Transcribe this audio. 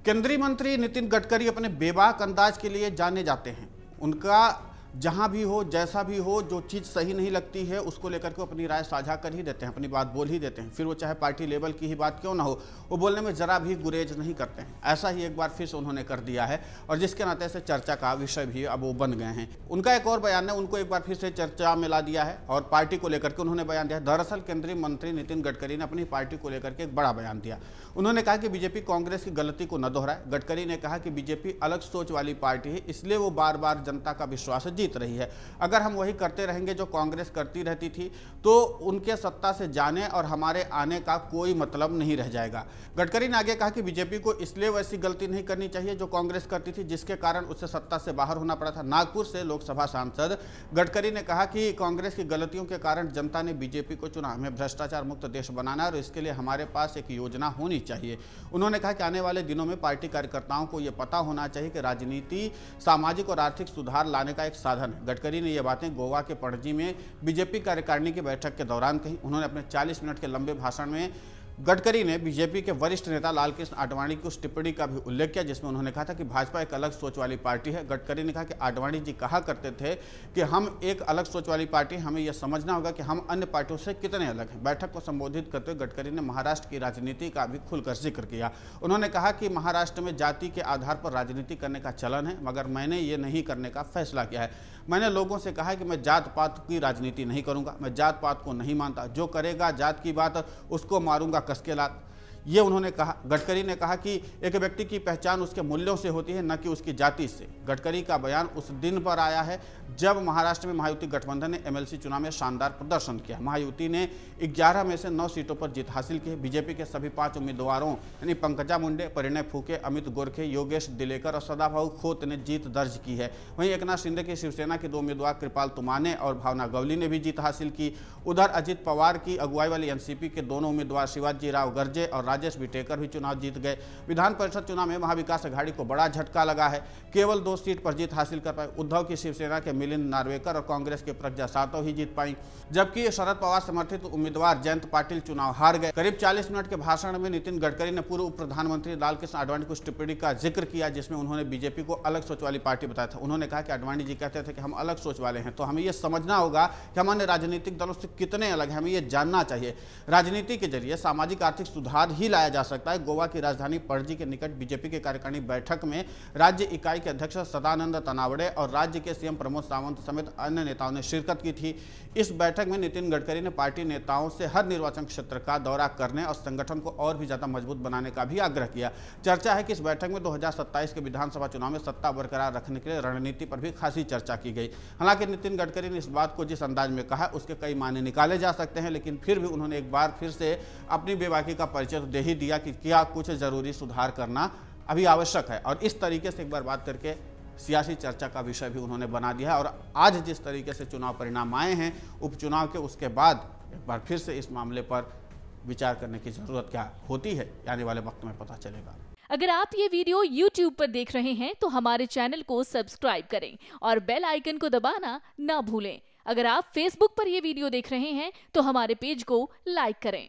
केंद्रीय मंत्री नितिन गडकरी अपने बेबाक अंदाज के लिए जाने जाते हैं। उनका जहां भी हो, जैसा भी हो, जो चीज़ सही नहीं लगती है उसको लेकर के अपनी राय साझा कर ही देते हैं, अपनी बात बोल ही देते हैं। फिर वो चाहे पार्टी लेवल की ही बात क्यों ना हो, वो बोलने में जरा भी गुरेज नहीं करते हैं। ऐसा ही एक बार फिर से उन्होंने कर दिया है और जिसके नाते से चर्चा का विषय भी अब वो बन गए हैं। उनका एक और बयान ने उनको एक बार फिर से चर्चा में ला दिया है और पार्टी को लेकर के उन्होंने बयान दिया। दरअसल केंद्रीय मंत्री नितिन गडकरी ने अपनी पार्टी को लेकर के एक बड़ा बयान दिया। उन्होंने कहा कि बीजेपी कांग्रेस की गलती को न दोहराए। गडकरी ने कहा कि बीजेपी अलग सोच वाली पार्टी है, इसलिए वो बार बार जनता का विश्वास जीत रही है। अगर हम वही करते रहेंगे जो कांग्रेस करती रहती थी तो उनके सत्ता से जाने और हमारे आने का कोई मतलब नहीं रह जाएगा। गडकरी ने आगे कहा कि बीजेपी को इसलिए वैसी गलती नहीं करनी चाहिए जो कांग्रेस करती थी, जिसके कारण उसे सत्ता से बाहर होना पड़ा था। नागपुर से लोकसभा सांसद गडकरी ने कहा कि कांग्रेस की गलतियों के कारण जनता ने बीजेपी को चुना। हमें भ्रष्टाचार मुक्त देश बनाना है और इसके लिए हमारे पास एक योजना होनी चाहिए। उन्होंने कहा कि आने वाले दिनों में पार्टी कार्यकर्ताओं को यह पता होना चाहिए कि राजनीति सामाजिक और आर्थिक सुधार लाने का एक साधन है। गडकरी ने यह बातें गोवा के पणजी में बीजेपी कार्यकारिणी की बैठक के दौरान कही। उन्होंने अपने 40 मिनट के लंबे भाषण में गडकरी ने बीजेपी के वरिष्ठ नेता लालकृष्ण आडवाणी की उस टिप्पणी का भी उल्लेख किया जिसमें उन्होंने कहा था कि भाजपा एक अलग सोच वाली पार्टी है। गडकरी ने कहा कि आडवाणी जी कहा करते थे कि हम एक अलग सोच वाली पार्टी, हमें यह समझना होगा कि हम अन्य पार्टियों से कितने अलग हैं। बैठक को संबोधित करते हुए गडकरी ने महाराष्ट्र की राजनीति का भी खुलकर जिक्र किया। उन्होंने कहा कि महाराष्ट्र में जाति के आधार पर राजनीति करने का चलन है, मगर मैंने ये नहीं करने का फैसला किया है। मैंने लोगों से कहा है कि मैं जात पात की राजनीति नहीं करूंगा, मैं जात पात को नहीं मानता। जो करेगा जात की बात उसको मारूंगा कस के लात, ये उन्होंने कहा। गडकरी ने कहा कि एक व्यक्ति की पहचान उसके मूल्यों से होती है, न कि उसकी जाति से। गडकरी का बयान उस दिन पर आया है जब महाराष्ट्र में महायुति गठबंधन ने एमएलसी चुनाव में शानदार प्रदर्शन किया। महायुति ने 11 में से 9 सीटों पर जीत हासिल की है। बीजेपी के सभी 5 उम्मीदवारों यानी पंकजा मुंडे, परिणय फूके, अमित गोरखे, योगेश दिलेकर और सदाभाऊ खोत ने जीत दर्ज की है। वहीं एकनाथ शिंदे की शिवसेना के 2 उम्मीदवार कृपाल तुमाने और भावना गवली ने भी जीत हासिल की। उधर अजित पवार की अगुवाई वाली एनसीपी के दोनों उम्मीदवार शिवाजी राव गर्जे और राजेश विटेकर भी चुनाव जीत गए। विधान परिषद चुनाव में महाविकास अघाड़ी को बड़ा झटका लगा है, केवल 2 सीट पर जीत हासिल कर पाए। उद्धव की शिवसेना के मिलिंद नार्वेकर और कांग्रेस के प्रज्ञा सातव ही जीत पाई, जबकि शरद पवार समर्थित उम्मीदवार जयंत पाटिल चुनाव हार गए। करीब 40 मिनट के भाषण में नितिन गडकरी ने पूर्व प्रधानमंत्री लालकृष्ण आडवाणी की उस टिप्पणी का जिक्र किया जिसमें उन्होंने बीजेपी को अलग सोच वाली पार्टी बताया था। उन्होंने कहा कि आडवाणी जी कहते थे कि हम अलग सोच वाले हैं, तो हमें यह समझना होगा कि हम अन्य राजनीतिक दलों से कितने अलग हैं, हमें यह जानना चाहिए। राजनीति के जरिए सामाजिक आर्थिक सुधार ही लाया जा सकता है। गोवा की राजधानी पणजी के निकट बीजेपी के कार्यकारिणी बैठक में राज्य इकाई के अध्यक्ष सदानंद तनावड़े और राज्य के सीएम प्रमोद सावंत समेत अन्य नेताओं ने शिरकत की थी। इस बैठक में नितिन गडकरी ने पार्टी नेताओं से हर निर्वाचन क्षेत्र का दौरा करने और संगठन को और भी ज्यादा मजबूत बनाने का भी आग्रह किया। चर्चा है कि इस बैठक में 2027 के विधानसभा चुनाव में सत्ता बरकरार रखने के लिए रणनीति पर भी खासी चर्चा की गई। हालांकि नितिन गडकरी ने इस बात को जिस अंदाज में कहा उसके कई मायने निकाले जा सकते हैं, लेकिन फिर भी उन्होंने एक बार फिर से अपनी बेबाकी का परिचय दे ही दिया कि क्या कुछ जरूरी सुधार करना अभी आवश्यक है। और इस तरीके से एक बार बात करके सियासी चर्चा का विषय भी उन्होंने बना दिया है। और आज जिस तरीके से चुनाव परिणाम आए हैं उपचुनाव के, उसके बाद एक बार फिर से इस मामले पर विचार करने की जरूरत क्या होती है आने वाले वक्त में पता चलेगा। अगर आप ये वीडियो YouTube पर देख रहे हैं तो हमारे चैनल को सब्सक्राइब करें और बेल आइकन को दबाना ना भूलें। अगर आप Facebook पर ये वीडियो देख रहे हैं तो हमारे पेज को लाइक करें।